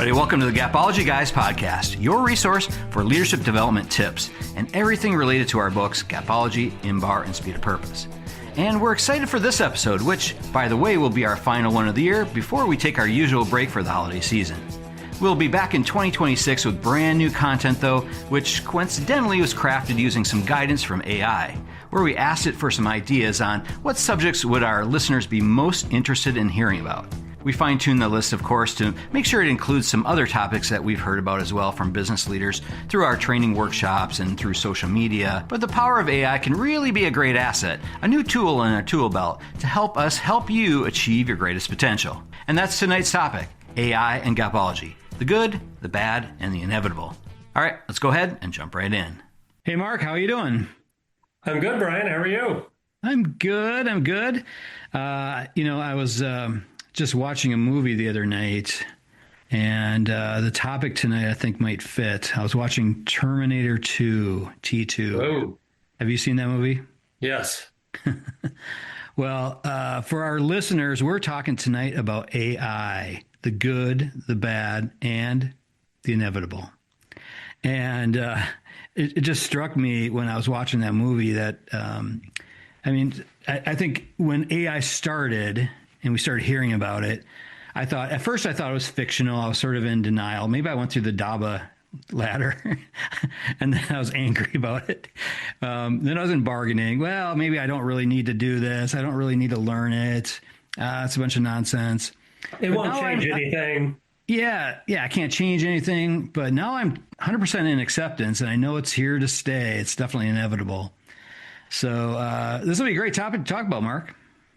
everybody. Welcome to the Gapology Guys Podcast, your resource for leadership development tips and everything related to our books, Gapology, IMBAR, and Speed of Purpose. And we're excited for this episode, which, by the way, will be our final one of the year before we take our usual break for the holiday season. We'll be back in 2026 with brand new content, though, which coincidentally was crafted using some guidance from AI, where we asked it for some ideas on what subjects would our listeners be most interested in hearing about. We fine-tuned the list, of course, to make sure it includes some other topics that we've heard about as well from business leaders through our training workshops and through social media. But the power of AI can really be a great asset, a new tool in our tool belt to help us help you achieve your greatest potential. And that's tonight's topic, AI and Gapology, the good, the bad, and the inevitable. All right, let's go ahead and jump right in. Hey, Mark, how are you doing? I'm good, Brian. How are you? I'm good. I was just watching a movie the other night, and the topic tonight I think might fit. I was watching Terminator 2, T2. Oh. Have you seen that movie? Yes. Well, for our listeners, we're talking tonight about AI, the good, the bad, and the inevitable. And it just struck me when I was watching that movie that, I think when AI started and we started hearing about it, at first I thought it was fictional. I was sort of in denial. Maybe I went through the DABA ladder and then I was angry about it. Then I was in bargaining. Well, maybe I don't really need to do this. I don't really need to learn it. It's a bunch of nonsense. It won't change anything. Yeah, I can't change anything. But now I'm 100% in acceptance, and I know it's here to stay. It's definitely inevitable. So this will be a great topic to talk about, Mark.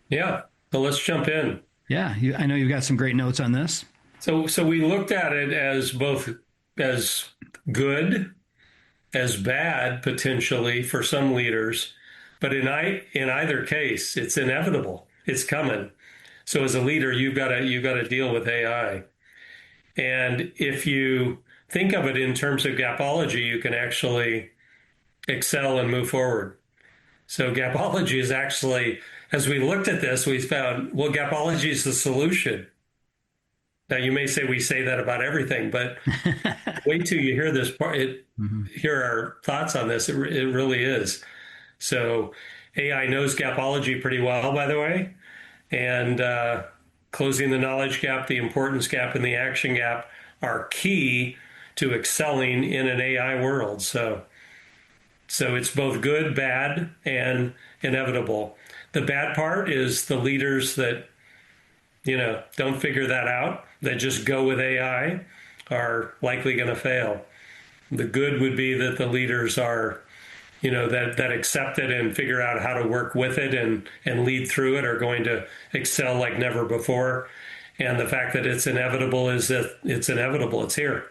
Yeah, so let's jump in. Yeah, I know you've got some great notes on this. So we looked at it as both as good, as bad, potentially, for some leaders. But in either case, it's inevitable. It's coming. So as a leader, you've got to deal with AI. And if you think of it in terms of Gapology, you can actually excel and move forward. So Gapology is actually, as we looked at this, we found, well, Gapology is the solution. Now, you may say we say that about everything, but wait till you hear this part, hear our thoughts on this. It really is. So AI knows Gapology pretty well, by the way. And closing the knowledge gap, the importance gap, and the action gap are key to excelling in an AI world. So it's both good, bad, and inevitable. The bad part is the leaders that, don't figure that out, that just go with AI, are likely going to fail. The good would be that the leaders are, that accept it and figure out how to work with it and lead through it are going to excel like never before. And the fact that it's inevitable is that it's inevitable. It's here.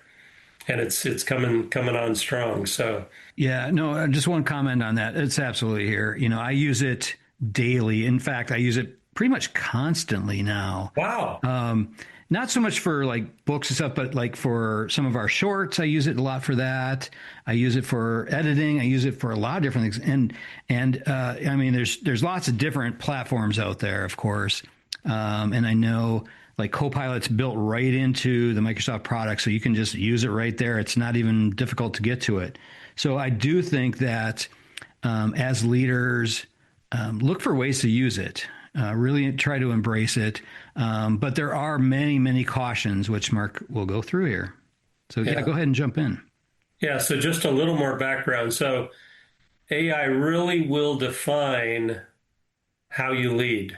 And it's coming on strong. So yeah, no, just one comment on that. It's absolutely here. I use it daily. In fact, I use it pretty much constantly now. Wow. Not so much for like books and stuff, but like for some of our shorts, I use it a lot for that. I use it for editing. I use it for a lot of different things. And there's lots of different platforms out there, of course. And I know like Copilot's built right into the Microsoft product, so you can just use it right there. It's not even difficult to get to it. So I do think that as leaders, look for ways to use it. Really try to embrace it. But there are many, many cautions, which Mark will go through here. So yeah, go ahead and jump in. Yeah, so just a little more background. So AI really will define how you lead.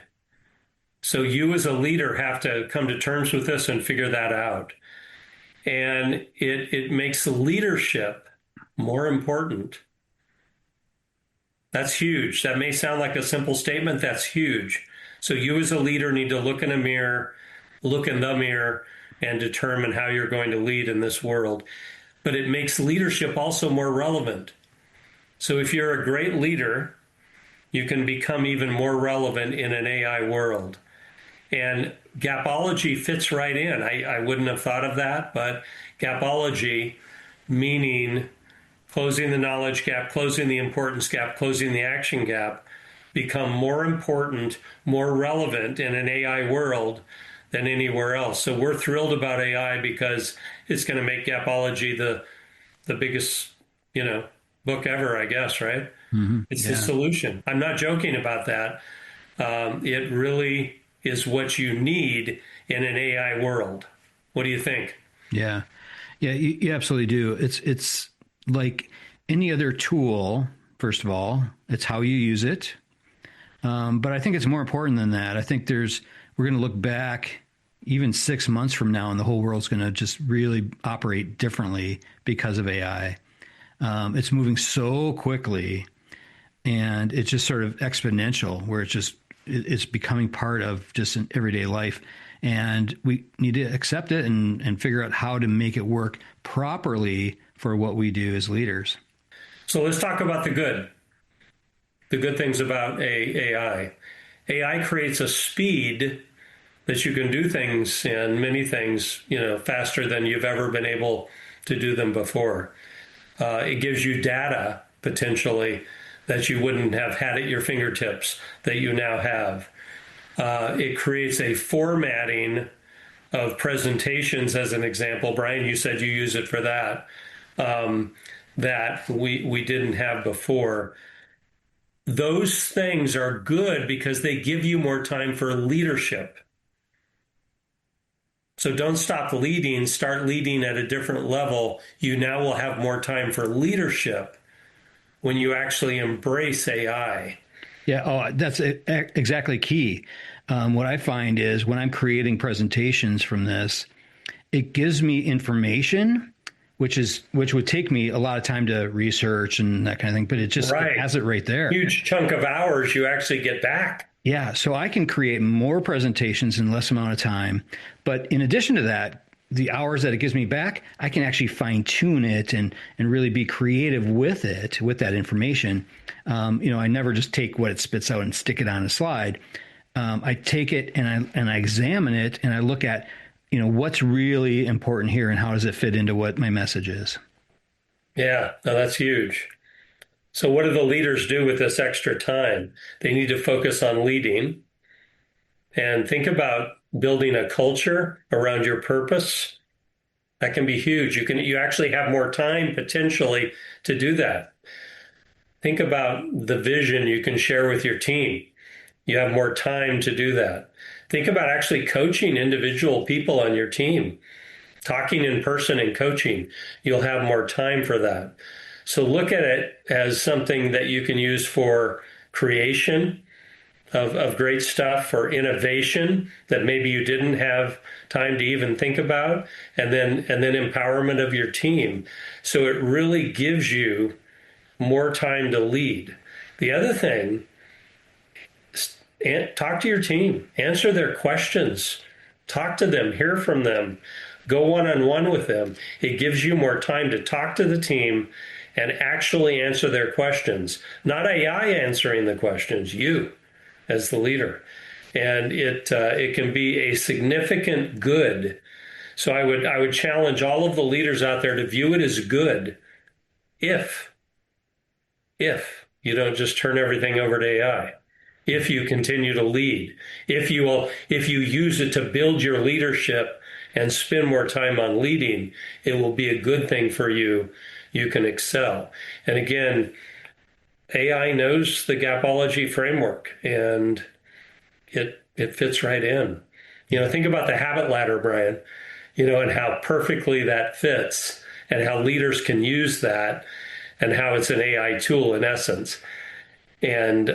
So you as a leader have to come to terms with this and figure that out. And it makes leadership more important. That's huge. That may sound like a simple statement. That's huge. So you as a leader need to look in the mirror, and determine how you're going to lead in this world. But it makes leadership also more relevant. So if you're a great leader, you can become even more relevant in an AI world. And Gapology fits right in. I wouldn't have thought of that, but Gapology, meaning closing the knowledge gap, closing the importance gap, closing the action gap, become more important, more relevant in an AI world than anywhere else. So we're thrilled about AI because it's going to make Gapology the biggest, book ever, I guess, right? It's the Yeah. solution. I'm not joking about that. It really is what you need in an AI world. What do you think? Yeah. Yeah, you absolutely do. It's like any other tool, first of all, it's how you use it. But I think it's more important than that. I think we're going to look back even 6 months from now, and the whole world's going to just really operate differently because of AI. It's moving so quickly, and it's just sort of exponential, where it's becoming part of just an everyday life. And we need to accept it and figure out how to make it work properly for what we do as leaders. So let's talk about the good things about AI. AI creates a speed that you can do things and many things, faster than you've ever been able to do them before. It gives you data potentially that you wouldn't have had at your fingertips that you now have. It creates a formatting of presentations, as an example. Brian, you said you use it for that, that we didn't have before. Those things are good because they give you more time for leadership. So don't stop leading, start leading at a different level. You now will have more time for leadership when you actually embrace AI. Yeah, that's exactly key. What I find is when I'm creating presentations from this, it gives me information, which would take me a lot of time to research and that kind of thing, but it Right. has it right there. Huge chunk of hours you actually get back. Yeah, so I can create more presentations in less amount of time. But in addition to that, the hours that it gives me back, I can actually fine tune it and really be creative with it, with that information. I never just take what it spits out and stick it on a slide. I take it and I examine it and I look at, what's really important here and how does it fit into what my message is. Yeah, no, that's huge. So what do the leaders do with this extra time? They need to focus on leading and think about building a culture around your purpose. That can be huge. You actually have more time potentially to do that. Think about the vision you can share with your team. You have more time to do that. Think about actually coaching individual people on your team, talking in person and coaching. You'll have more time for that. So look at it as something that you can use for creation of great stuff, for innovation that maybe you didn't have time to even think about, and then empowerment of your team. So it really gives you more time to lead. The other thing, talk to your team, answer their questions, talk to them, hear from them, go one-on-one with them. It gives you more time to talk to the team and actually answer their questions. Not AI answering the questions, you as the leader. And it can be a significant good. So I would challenge all of the leaders out there to view it as good if you don't just turn everything over to AI. If you continue to lead, if you use it to build your leadership and spend more time on leading, it will be a good thing for you. You can excel. And again, AI knows the Gapology framework and it fits right in. Think about the habit ladder, Brian, and how perfectly that fits and how leaders can use that and how it's an AI tool in essence. And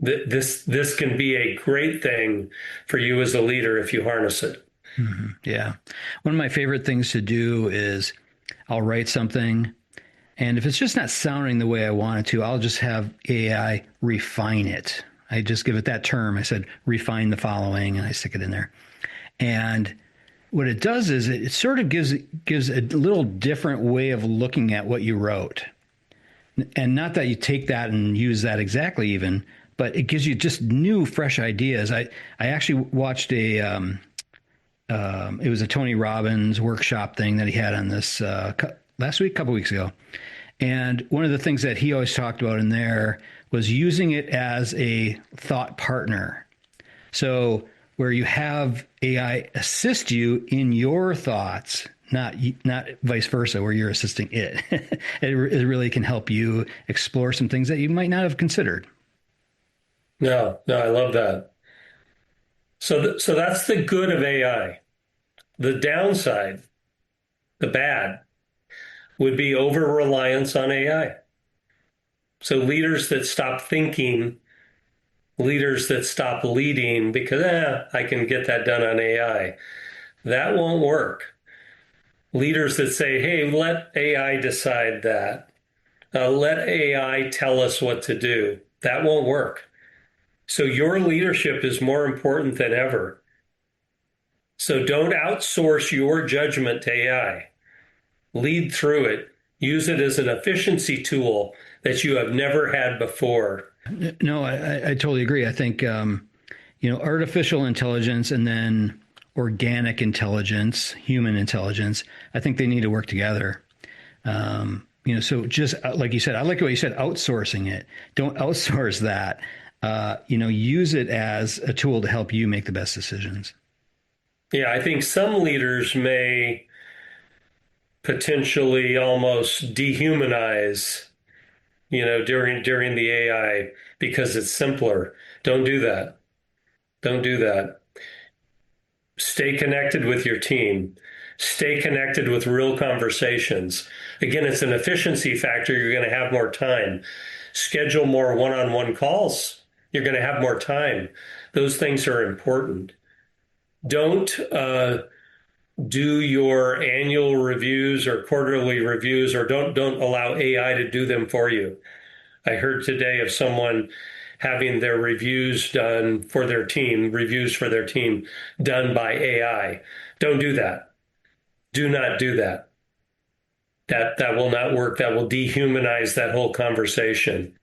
this can be a great thing for you as a leader if you harness it. Mm-hmm. Yeah. One of my favorite things to do is I'll write something, and if it's just not sounding the way I want it to, I'll just have AI refine it. I just give it that term. I said, refine the following, and I stick it in there. And what it does is it sort of gives a little different way of looking at what you wrote. And not that you take that and use that exactly even, but it gives you just new, fresh ideas. I actually watched it was a Tony Robbins workshop thing that he had on this last week, a couple weeks ago. And one of the things that he always talked about in there was using it as a thought partner. So where you have AI assist you in your thoughts, not vice versa, where you're assisting it. It really can help you explore some things that you might not have considered. No, no, I love that. So that's the good of AI. The downside, the bad, would be over reliance on AI. So leaders that stop thinking, leaders that stop leading because I can get that done on AI. That won't work. Leaders that say, hey, let AI decide that. Let AI tell us what to do. That won't work. So your leadership is more important than ever. So don't outsource your judgment to AI. Lead through it. Use it as an efficiency tool that you have never had before. No, I totally agree. I think, artificial intelligence and then organic intelligence, human intelligence, I think they need to work together. So just like you said, I like what you said, outsourcing it. Don't outsource that. Use it as a tool to help you make the best decisions. Yeah, I think some leaders may potentially almost dehumanize, during the AI because it's simpler. Don't do that. Don't do that. Stay connected with your team. Stay connected with real conversations. Again, it's an efficiency factor. You're going to have more time. Schedule more one-on-one calls. You're going to have more time. Those things are important. Don't do your annual reviews or quarterly reviews, or don't allow AI to do them for you. I heard today of someone having their reviews for their team done by AI. Don't do that. Do not do that. That will not work. That will dehumanize that whole conversation.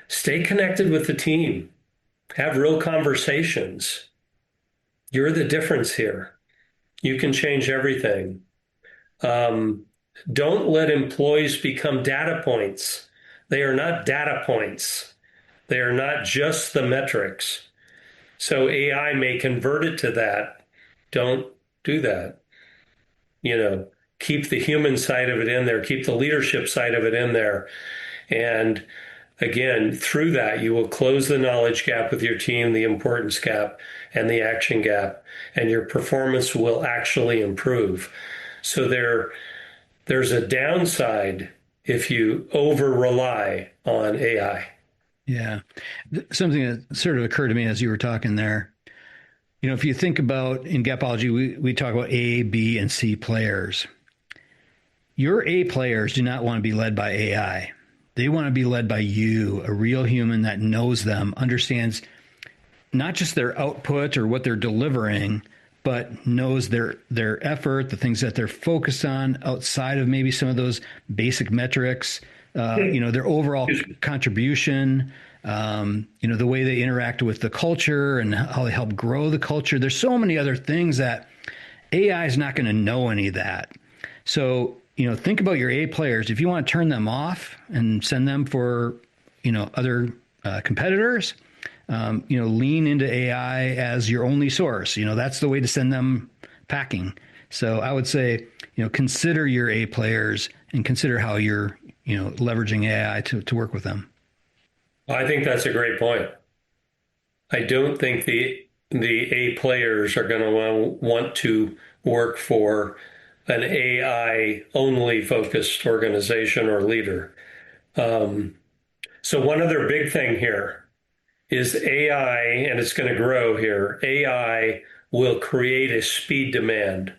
Stay connected with the team. Have real conversations. You're the difference here. You can change everything. Don't let employees become data points. They are not data points. They are not just the metrics. So AI may convert it to that. Don't do that. Keep the human side of it in there, keep the leadership side of it in there. And again, through that, you will close the knowledge gap with your team, the importance gap, and the action gap, and your performance will actually improve. So there's a downside if you over rely on AI. Yeah. Something that sort of occurred to me as you were talking there, if you think about in Gapology, we talk about A, B, and C players. Your A players do not want to be led by AI. They want to be led by you, a real human that knows them, understands not just their output or what they're delivering, but knows their effort, the things that they're focused on outside of maybe some of those basic metrics, their overall contribution, the way they interact with the culture and how they help grow the culture. There's so many other things that AI is not going to know any of that. So, think about your A players. If you want to turn them off and send them for, other competitors, lean into AI as your only source. That's the way to send them packing. So I would say, consider your A players and consider how you're, leveraging AI to work with them. I think that's a great point. I don't think the A players are going to want to work for an AI only focused organization or leader. So one other big thing here is AI, and it's going to grow here. AI will create a speed demand.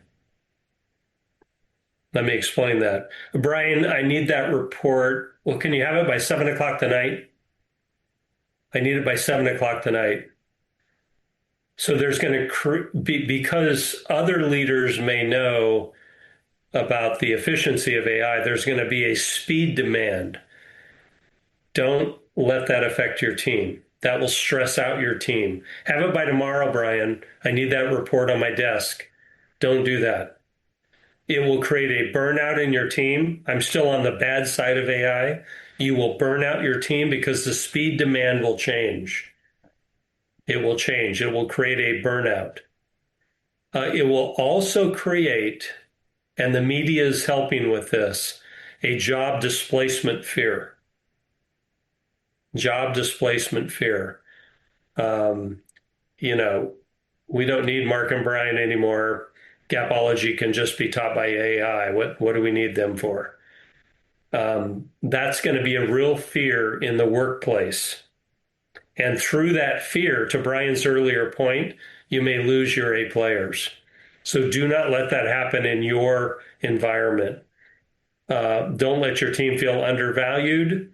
Let me explain that. Brian, I need that report. Well, can you have it by 7 o'clock tonight? I need it by 7 o'clock tonight. So there's going to be, because other leaders may know about the efficiency of AI, there's going to be a speed demand. Don't let that affect your team. That will stress out your team. Have it by tomorrow, Brian. I need that report on my desk. Don't do that. It will create a burnout in your team. I'm still on the bad side of AI. You will burn out your team because the speed demand will change. It will change. It will create a burnout. It will also create, and the media is helping with this, a job displacement fear. Job displacement fear. Um, you know, we don't need Mark and Brian anymore. Gapology can just be taught by AI. What do we need them for? That's going to be a real fear in the workplace. And through that fear, to Brian's earlier point, you may lose your A players. So do not let that happen in your environment. Don't let your team feel undervalued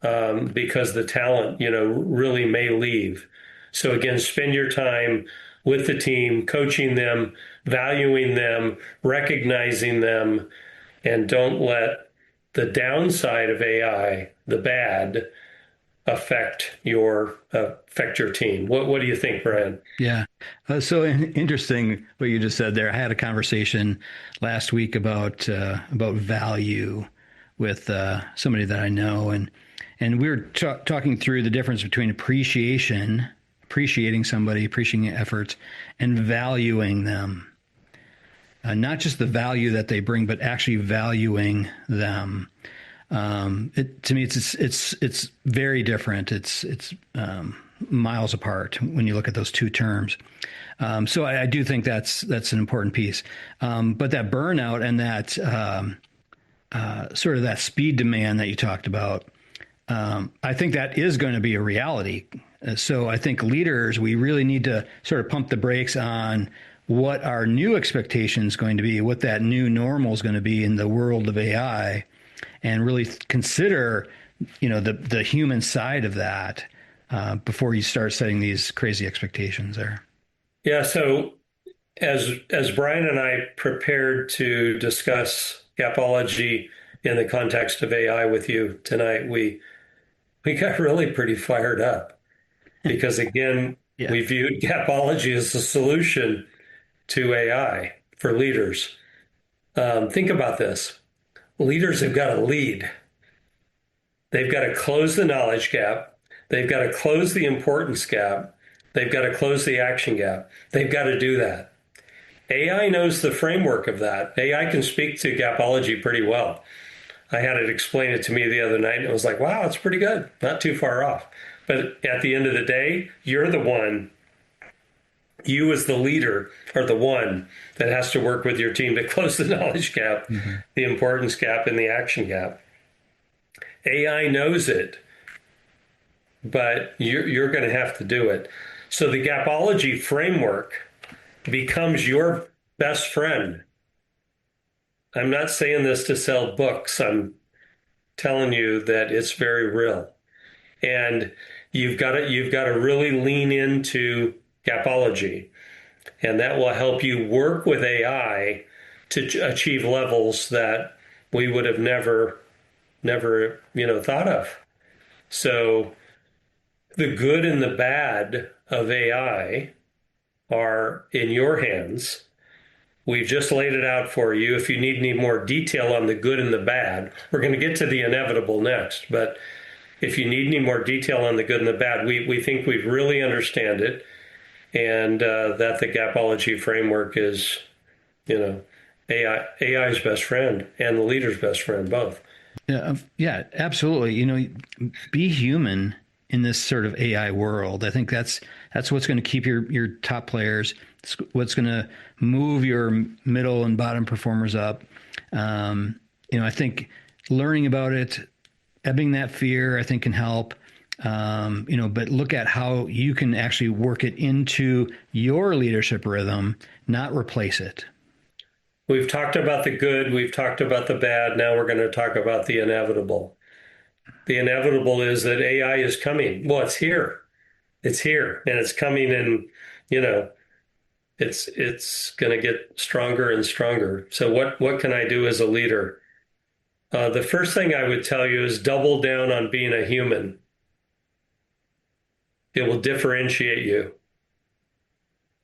because the talent, really may leave. So again, spend your time with the team, coaching them, valuing them, recognizing them, and don't let the downside of AI, the bad, affect your team. What do you think, Brian? Yeah. Interesting what you just said there. I had a conversation last week about value with somebody that I know, and we were talking through the difference between appreciating somebody, appreciating efforts, and valuing them. Not just the value that they bring, but actually valuing them. To me, it's very different. It's miles apart when you look at those two terms. So I do think that's an important piece. But that burnout and that sort of that speed demand that you talked about, I think that is going to be a reality. So I think leaders, we really need to sort of pump the brakes on what our new expectation is going to be, what that new normal is going to be in the world of AI, and really consider, the human side of that before you start setting these crazy expectations there. Yeah. So as Brian and I prepared to discuss Gapology in the context of AI with you tonight, we got really pretty fired up because again, Yeah. we viewed Gapology as the solution to AI for leaders. Think about this. Leaders have got to lead. They've got to close the knowledge gap. They've got to close the importance gap. They've got to close the action gap. They've got to do that. AI knows the framework of that. AI can speak to Gapology pretty well. I had it explain it to me the other night, and it was like, wow, it's pretty good. Not too far off. But at the end of the day, you as the leader are the one that has to work with your team to close the knowledge gap, the importance gap, and the action gap. AI knows it, but you're going to have to do it. So the Gapology framework becomes your best friend. I'm not saying this to sell books. I'm telling you that it's very real. And you've got to really lean into Gapology, and that will help you work with AI to achieve levels that we would have never thought of. So the good and the bad of AI are in your hands. We've just laid it out for you. If you need any more detail on the good and the bad, we're going to get to the inevitable next. But if you need any more detail on the good and the bad, we think we really understand it, and that the Gapology framework is, AI's best friend and the leader's best friend, both. Yeah, absolutely. Be human in this sort of AI world. I think that's what's going to keep your top players. It's what's going to move your middle and bottom performers up. I think learning about it, ebbing that fear, I think can help. But look at how you can actually work it into your leadership rhythm, not replace it. We've talked about the good, we've talked about the bad. Now we're going to talk about the inevitable. The inevitable is that AI is coming. Well, it's here. It's here, and it's coming, and it's going to get stronger and stronger. So what can I do as a leader? The first thing I would tell you is double down on being a human. It will differentiate you.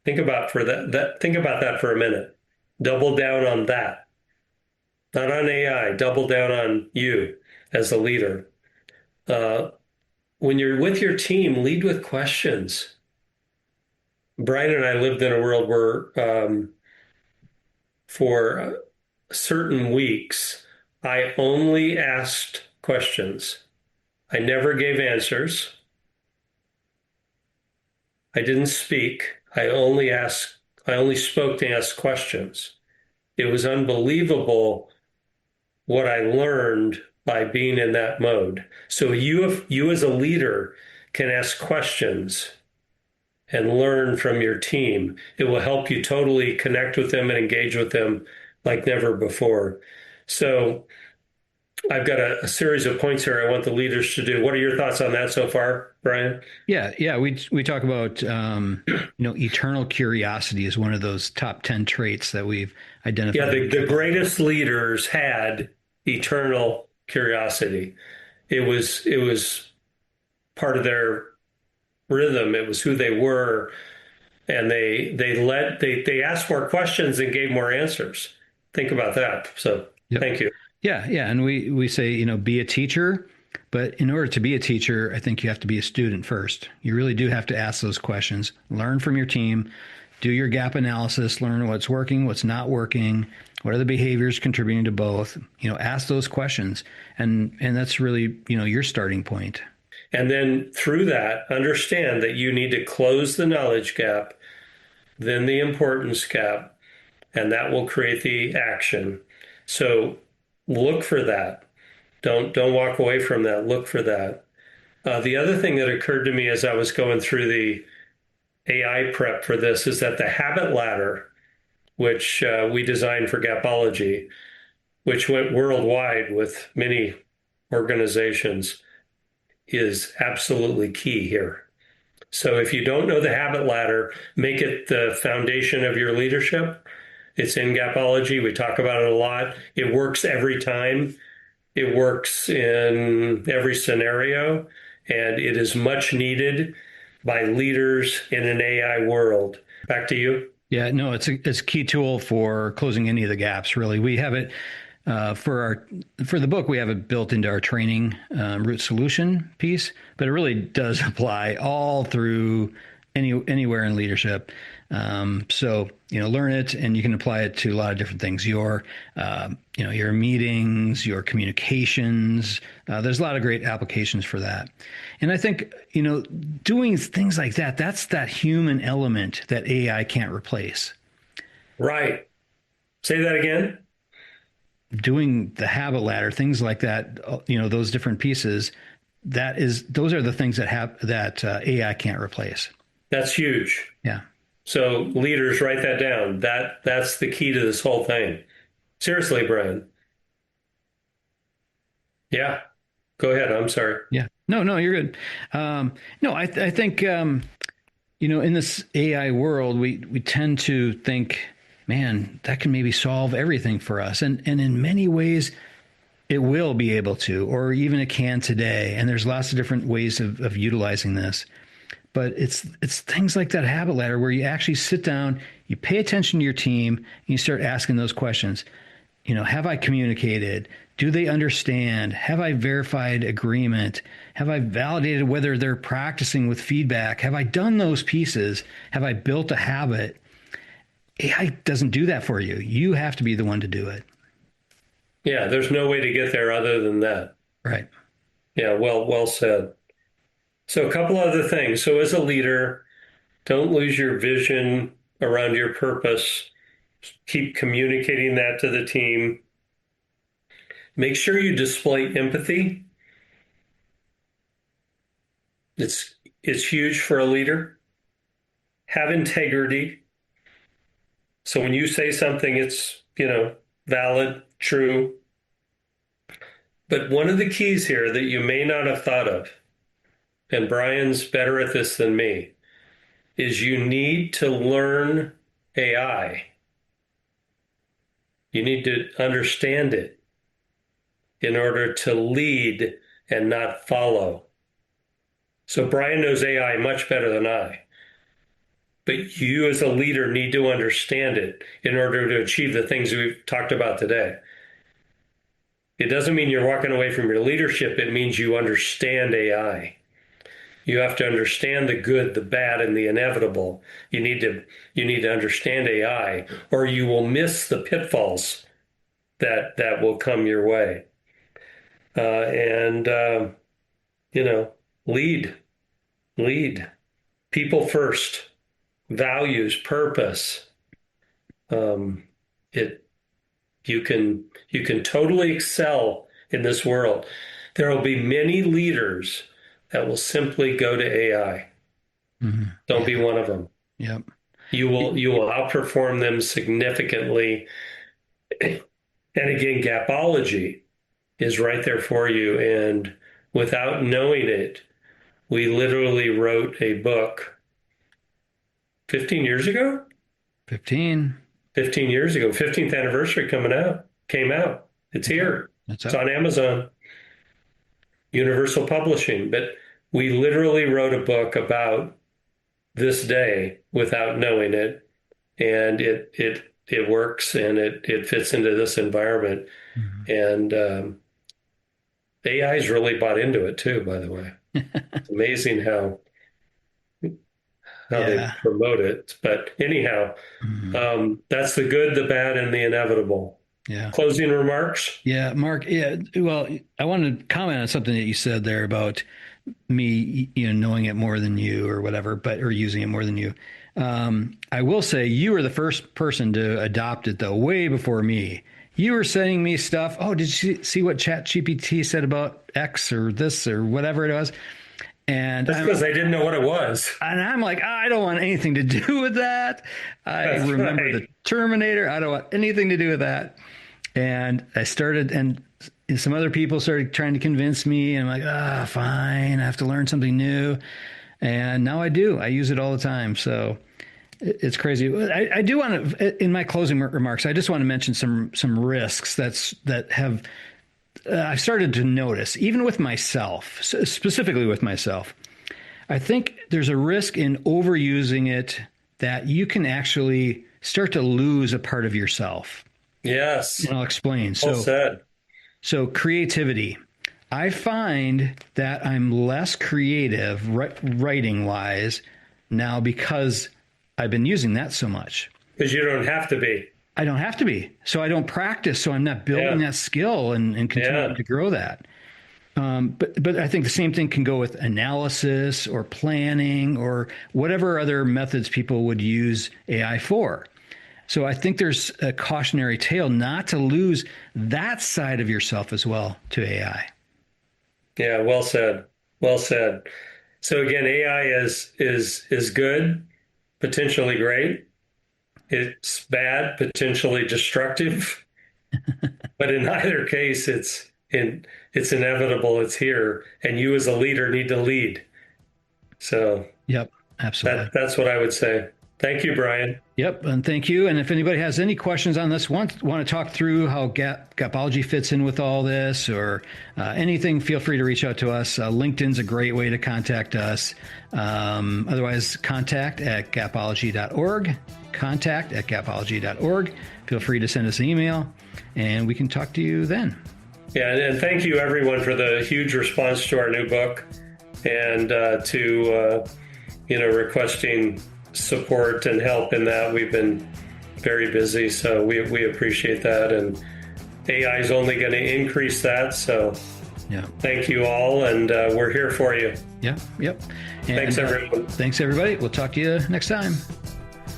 Think about that for a minute. Double down on that. Not on AI, double down on you as a leader. When you're with your team, lead with questions. Brian and I lived in a world where for certain weeks, I only asked questions. I never gave answers. I didn't speak. I only spoke to ask questions. It was unbelievable what I learned by being in that mode. So you as a leader can ask questions and learn from your team. It will help you totally connect with them and engage with them like never before. So I've got a series of points here I want the leaders to do. What are your thoughts on that so far, Brian? Yeah. We talk about eternal curiosity is one of those top 10 traits that we've Yeah, identified. the greatest leaders had eternal curiosity. It was part of their rhythm. It was who they were, and they asked more questions and gave more answers. Think about that. So Yep. thank you. Yeah, and we say, be a teacher, but in order to be a teacher, I think you have to be a student first. You really do have to ask those questions, learn from your team, do your gap analysis, learn what's working, what's not working, what are the behaviors contributing to both. Ask those questions, and that's really, your starting point. And then through that, understand that you need to close the knowledge gap, then the importance gap, and that will create the action. So look for that. Don't walk away from that. Look for that. The other thing that occurred to me as I was going through the AI prep for this is that the habit ladder, which we designed for Gapology, which went worldwide with many organizations, is absolutely key here. So if you don't know the habit ladder, make it the foundation of your leadership. It's in Gapology. We talk about it a lot. It works every time. It works in every scenario, and it is much needed by leaders in an AI world. Back to you. Yeah, no, it's a key tool for closing any of the gaps. Really, we have it for the book. We have it built into our training root solution piece, but it really does apply all through anywhere in leadership. So learn it, and you can apply it to a lot of different things. Your meetings, your communications. There's a lot of great applications for that. And I think doing things like that. That's that human element that AI can't replace. Right. Say that again. Doing the habit ladder, things like that. Those different pieces. Those are the things that AI can't replace. That's huge. Yeah. So leaders, write that down. That's the key to this whole thing. Seriously, Brian. Yeah. Go ahead. I'm sorry. Yeah. No, you're good. No, I think, in this AI world, we tend to think, man, that can maybe solve everything for us. And in many ways, it will be able to, or even it can today. And there's lots of different ways of utilizing this. But it's things like that habit ladder where you actually sit down, you pay attention to your team, and you start asking those questions. Have I communicated? Do they understand? Have I verified agreement? Have I validated whether they're practicing with feedback? Have I done those pieces? Have I built a habit? AI doesn't do that for you. You have to be the one to do it. Yeah, there's no way to get there other than that. Right. Yeah, well said. So a couple other things. So as a leader, don't lose your vision around your purpose. Keep communicating that to the team. Make sure you display empathy. It's huge for a leader. Have integrity. So when you say something, it's, valid, true. But one of the keys here that you may not have thought of, and Brian's better at this than me, is you need to learn AI. You need to understand it in order to lead and not follow. So Brian knows AI much better than I. But you as a leader need to understand it in order to achieve the things we've talked about today. It doesn't mean you're walking away from your leadership. It means you understand AI. You have to understand the good, the bad, and the inevitable. You need to understand AI, or you will miss the pitfalls that will come your way. And lead, people first, values, purpose. You can totally excel in this world. There will be many leaders that will simply go to AI. Mm-hmm. Don't be one of them. Yep. You will outperform them significantly. And again, Gapology is right there for you. And without knowing it, we literally wrote a book 15 years ago? 15 years ago. 15th anniversary came out. It's here. It's on Amazon. Universal Publishing. But we literally wrote a book about this day without knowing it. And it works, and it fits into this environment. Mm-hmm. And AI's really bought into it too, by the way. It's amazing how they promote it. But anyhow, mm-hmm. That's the good, the bad, and the inevitable. Yeah. Closing remarks? Yeah, Mark. Yeah. Well, I wanted to comment on something that you said there about me, knowing it more than you or whatever, or using it more than you. I will say you were the first person to adopt it, though, way before me. You were sending me stuff. Oh, did you see what ChatGPT said about X or this or whatever it was? And that's because I didn't know what it was. And I'm like, I don't want anything to do with that. That's remember right. The Terminator. I don't want anything to do with that. And I started, and some other people started trying to convince me. And I'm like, fine. I have to learn something new. And now I do. I use it all the time. So it's crazy. I do want to, in my closing remarks, I just want to mention some risks that have I've started to notice, even with myself, specifically with myself. I think there's a risk in overusing it that you can actually start to lose a part of yourself. Yes. And I'll explain. Well said. So creativity. I find that I'm less creative writing-wise now because I've been using that so much. Because you don't have to be. I don't have to be. So I don't practice. So I'm not building that skill and continuing to grow that. But I think the same thing can go with analysis or planning or whatever other methods people would use AI for. So I think there's a cautionary tale not to lose that side of yourself as well to AI. Yeah, well said. Well said. So again, AI is good, potentially great. It's bad, potentially destructive. But in either case, it's inevitable. It's here, and you as a leader need to lead. So, yep, absolutely. That's what I would say. Thank you, Brian. Yep, and thank you. And if anybody has any questions on this, want to talk through how Gapology fits in with all this or anything, feel free to reach out to us. LinkedIn's a great way to contact us. Otherwise, contact@gapology.org. Contact@gapology.org. Feel free to send us an email, and we can talk to you then. Yeah, and thank you, everyone, for the huge response to our new book and to requesting support and help in that. We've been very busy, so we appreciate that, and AI is only going to increase that. So thank you all, and we're here for you. Yep. And, thanks, everyone. Thanks, everybody. We'll talk to you next time.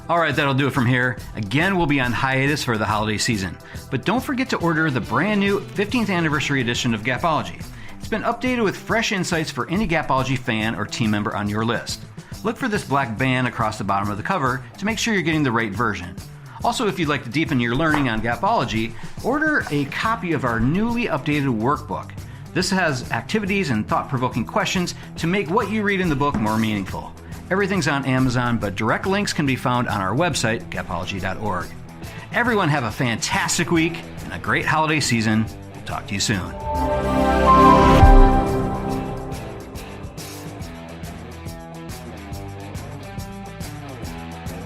All right, that'll do it from here. Again, we'll be on hiatus for the holiday season, but don't forget to order the brand new 15th anniversary edition of Gapology. It's been updated with fresh insights for any Gapology fan or team member on your list. Look for this black band across the bottom of the cover to make sure you're getting the right version. Also, if you'd like to deepen your learning on Gapology, order a copy of our newly updated workbook. This has activities and thought-provoking questions to make what you read in the book more meaningful. Everything's on Amazon, but direct links can be found on our website, gapology.org. Everyone have a fantastic week and a great holiday season. We'll talk to you soon.